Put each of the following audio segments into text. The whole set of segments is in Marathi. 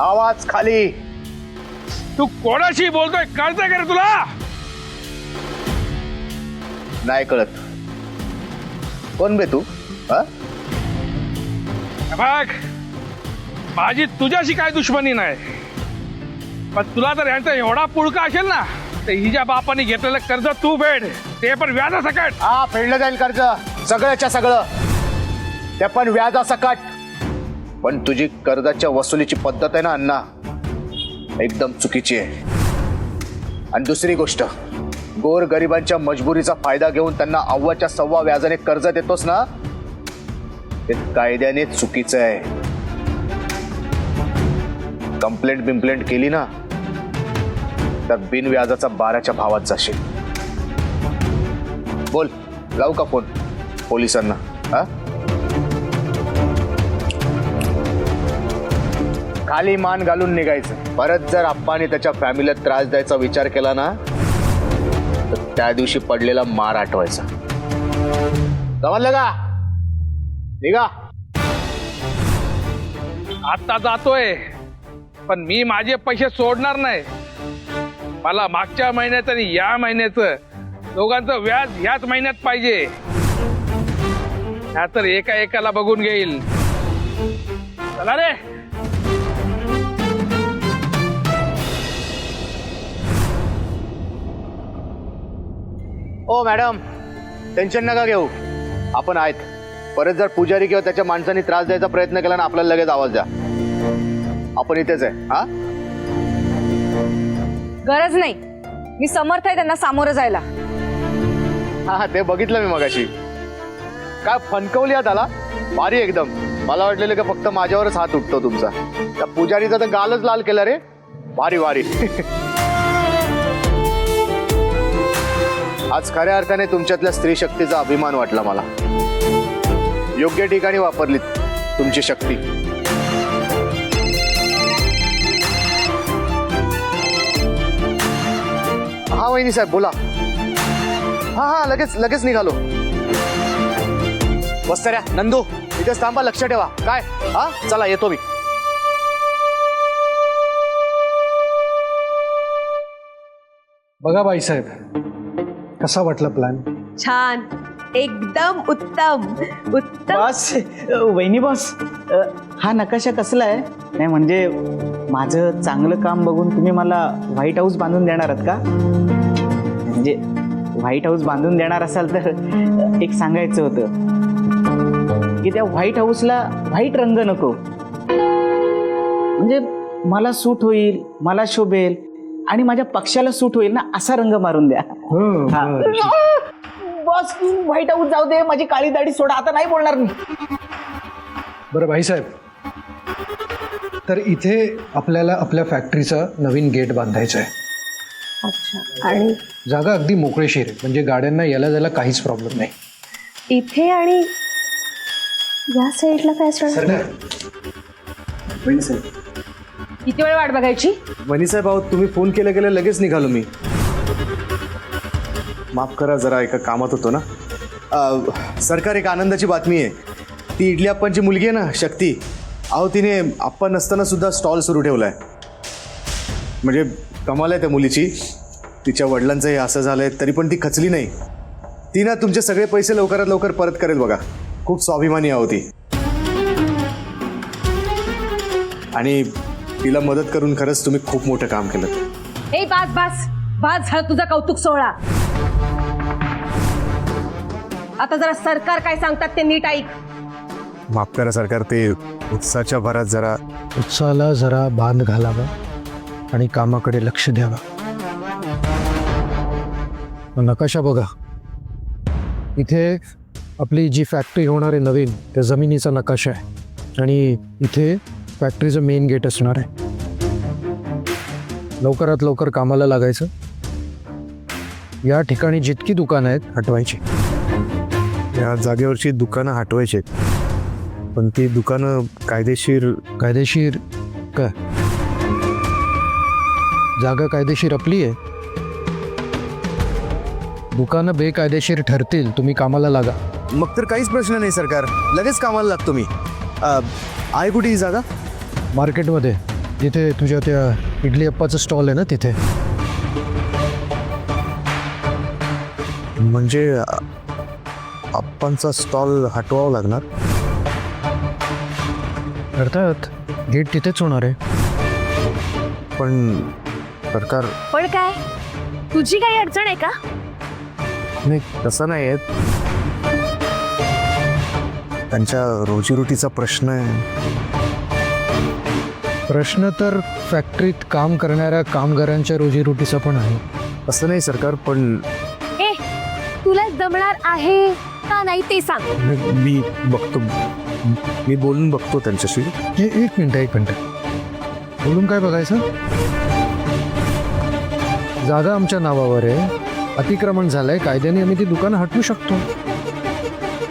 आवाज खाली. तू कोणाशी बोलतोय कळतंय का रे तुला? नाही कळत. कोण बे तू? बघ, माझी तुझ्याशी काय दुश्मनी नाही, पण तुला जर यांचा एवढा पुळका असेल ना तर हिच्या बापाने घेतलेलं कर्ज तू फेड, ते पण व्याजासकट. हा, फेडलं जाईल कर्ज सगळ्याच्या सगळं, ते पण व्याजासकट. पण तुझी कर्जाच्या वसुलीची पद्धत आहे ना अण्णा, एकदम चुकीची आहे. आणि दुसरी गोष्ट, गोर गरिबांच्या मजबुरीचा फायदा घेऊन त्यांना अव्वाच्या सव्वा व्याजाने कर्ज देतोस ना, ते कायद्याने चुकीचं आहे. कंप्लेंट बिम्प्लेंट केली ना तर बिनव्याजाचा 12च्या भावात जाशील. बोल, लावू का फोन पोलिसांना? हा, खाली मान घालून निघायचं. परत जर आप्पाने त्याच्या फॅमिलीला त्रास द्यायचा विचार केला ना तर त्या दिवशी पडलेला मार आठवायचा. समजलं का? निघा. आता जातोय, पण मी माझे पैसे सोडणार नाही. मला मागच्या महिन्यात आणि या महिन्याचं दोघांचं व्याज ह्याच महिन्यात पाहिजे, नाहीतर एका एकाला बघून घेईल. चला रे. ओ मॅडम, टेन्शन नका घेऊ, आपण आहेत. परत जर पुजारी किंवा त्याच्या माणसांनी त्रास द्यायचा प्रयत्न केला ना, आपल्याला लगेच आवाज द्या. आपण इथेच आहे. हा, गरज नाही, मी समर्थ आहे त्यांना सामोरं जायला. हा, ते बघितलं मी मगाशी. काय फणकवली आहे त्याला, भारी एकदम. मला वाटलेलं का फक्त माझ्यावरच हात उठतो तुमचा. त्या पुजारीचा तर गालच लाल केला रे. भारी भारी. आज खऱ्या अर्थाने तुमच्यातल्या स्त्री शक्तीचा अभिमान वाटला मला. योग्य ठिकाणी वापरलीत तुमची शक्ती. हा वहिनी साहेब, बोला. हा, लगेच लगेच निघालो. वस्तऱ्या, नंदू, इथेच थांबा, लक्ष ठेवा. काय? हा, चला येतो मी. बघा बाईसाहेब, कसा वाटला प्लॅन? छान, एकदम उत्तम उत्तम. बॉस, वहिनी बॉस, हा नकाशा कसला आहे? नाही म्हणजे माझं चांगलं काम बघून तुम्ही मला व्हाईट हाऊस बांधून देणार आहात का? म्हणजे व्हाईट हाऊस बांधून देणार असाल तर एक सांगायचं होतं की त्या व्हाईट हाऊसला व्हाईट रंग नको. म्हणजे मला सूट होईल, मला शोभेल आणि माझ्या पक्षाला सूट होईल ना असा रंग मारून द्या. बॉस, व्हाईट हाऊस जाऊ दे, माझी काळी दाढी सोडा, आता नाही बोलणार मी. बरं बाईसाहेब, तर इथे आपल्याला आपल्या फॅक्टरीचं नवीन गेट बांधायचं आहे. अच्छा, आणि जागा अगदी मोकळीशीर आहे, म्हणजे गाड्यांना यायला जायला काहीच प्रॉब्लेम नाही. इथे आणि या साईडला काय असणार? किती वेळ वाट बघायची? वहिनीसाहेब, आहोत तुम्ही फोन केल्या केल्या लगेच निघालो मी. माफ करा, जरा एका कामात होतो ना. सरकार, एक आनंदाची बातमी आहे. ती इडली अप्पांची मुलगी आहे ना, शक्ती, अहो तिने आप्पा नसताना सुद्धा स्टॉल सुरू ठेवलाय. म्हणजे कमाल आहे त्या मुलीची. तिच्या वडिलांचं हे असं झालंय तरी पण ती खचली नाही. ती ना तुमचे सगळे पैसे लवकरात लवकर परत करेल बघा. खूप स्वाभिमानी आहे ती. आणि तिला मदत करून खरंच तुम्ही खूप मोठं काम केलं. ए बास बास बास झालं तुझा कौतुक सोहळा. आता जरा सरकार काय सांगतात ते नीट ऐक. माफ करा सरकार, ते उत्साहाच्या भरात जरा. उत्साहाला जरा बांध घालावा आणि कामाकडे लक्ष द्यावा. नकाशा बघा, इथे आपली जी फॅक्टरी होणार आहे नवीन, त्या जमिनीचा नकाशा आहे आणि इथे फॅक्टरीचं मेन गेट असणार आहे. लवकरात लवकर कामाला लागायचं. या ठिकाणी जितकी दुकानं आहेत हटवायची. या जागेवरची दुकानं हटवायची, पण ती दुकानं कायदेशीर काय? जागा कायदेशीर आपली आहे. दुकानं बेकायदेशीर ठरतील, तुम्ही कामाला लागा. मग तर काहीच प्रश्न नाही सरकार, लगेच कामाला लागतो मी. आहे कुठे ही जागा? मार्केटमध्ये जिथे तुझ्या त्या इडली अप्पाचं स्टॉल आहे ना तिथे. म्हणजे आप्पांचा स्टॉल हटवावा लागणार. अर्थात गेट तिथेच होणार आहे. पण सरकार पण काय तुझी काही अडचण आहे का? नाही तसं नाही आहे. त्यांच्या रोजीरोटीचा प्रश्न आहे. प्रश्न तर फॅक्टरीत काम करणाऱ्या कामगारांच्या रोजीरोटीचा पण आहे. असं नाही सरकार, पण ए तुला जमणार आहे का नाही ते सांग. मी बघतो, मी बोलून बघतो त्यांच्याशी. एक मिनिट बोलून काय बघायचं. जागा आमच्या नावावर आहे, अतिक्रमण झालंय, कायद्याने आम्ही ती दुकानं हटवू शकतो.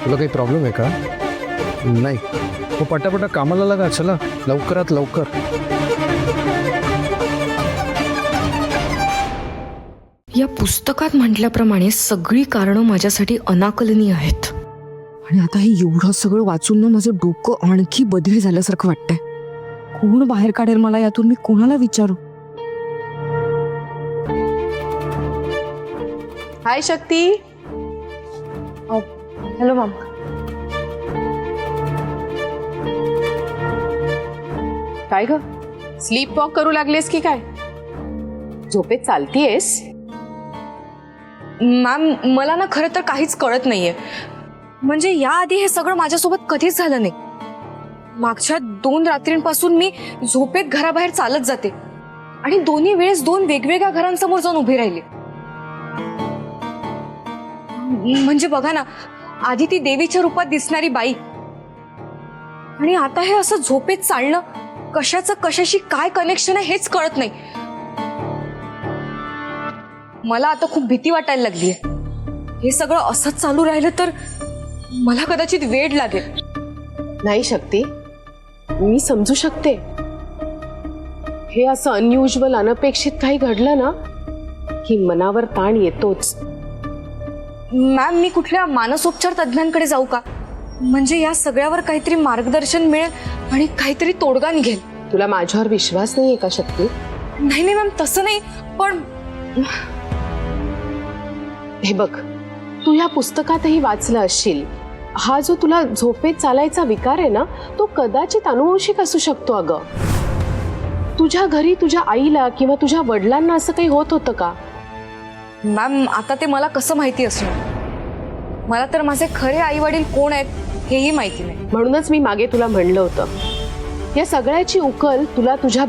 तुला काही प्रॉब्लेम आहे का? नाही. हो पटापटा कामाला लागा, चला लवकरात लवकर. या पुस्तकात म्हटल्याप्रमाणे सगळी कारणं माझ्यासाठी अनाकलनीय आहेत. आणि आता हे एवढं सगळं वाचून ना माझं डोकं आणखी बधीर झाल्यासारखं वाटतंय. कोण बाहेर काढेल मला यातून, मी कोणाला विचारू? हाय शक्ती. Hello ma'am. काय ग स्लीप वॉक करू लागलेस की काय? झोपेत चालतीयस? मॅम मला ना खरं तर काहीच कळत नाहीये. म्हणजे याआधी हे सगळं माझ्यासोबत कधीच झालं नाही. मागच्या 2 रात्रींपासून मी झोपेत घराबाहेर चालत जाते आणि दोन्ही वेळेस 2 वेगवेगळ्या घरांसमोर जाऊन उभी राहिली. म्हणजे बघा ना, आधी ती देवीच्या रूपात दिसणारी बाई आणि आता हे असं झोपेत चालणं. कशाचं कशाशी काय कनेक्शन आहे हेच कळत नाही. मला आता खूप भीती वाटायला लागलीये. हे सगळं असंच चालू राहिलं तर मला कदाचित वेड लागेल. नाही शक्ती, मी समजू शकते. हे असं अनयुज्युअल अनपेक्षित काही घडलं ना की मनावर ताण येतोच. मॅम मी कुठल्या मानसोपचार तज्ञांकडे जाऊ का? म्हणजे या सगळ्यावर काहीतरी मार्गदर्शन मिळेल आणि काहीतरी तोडगा निघेल. तुला माझ्यावर विश्वास नाहीये का शक्ती? नाही मॅम तसं नाही, पण हे बघ, तू या पुस्तकातही वाचलं असशील. हा जो तुला झोपेत चालायचा विकार आहे ना, तो कदाचित अनुवंशिक असू शकतो. अगं तुझ्या घरी तुझ्या आईला किंवा तुझ्या वडिलांना असं काही होत होतं का? मॅम आता ते मला कसं माहिती असणार? मला तर माझे खरे आई वडील कोण आहेत हेही माहिती नाही. म्हणूनच मी मागे तुला म्हणलं होतं, या सगळ्याची उकल तुला तुझ्या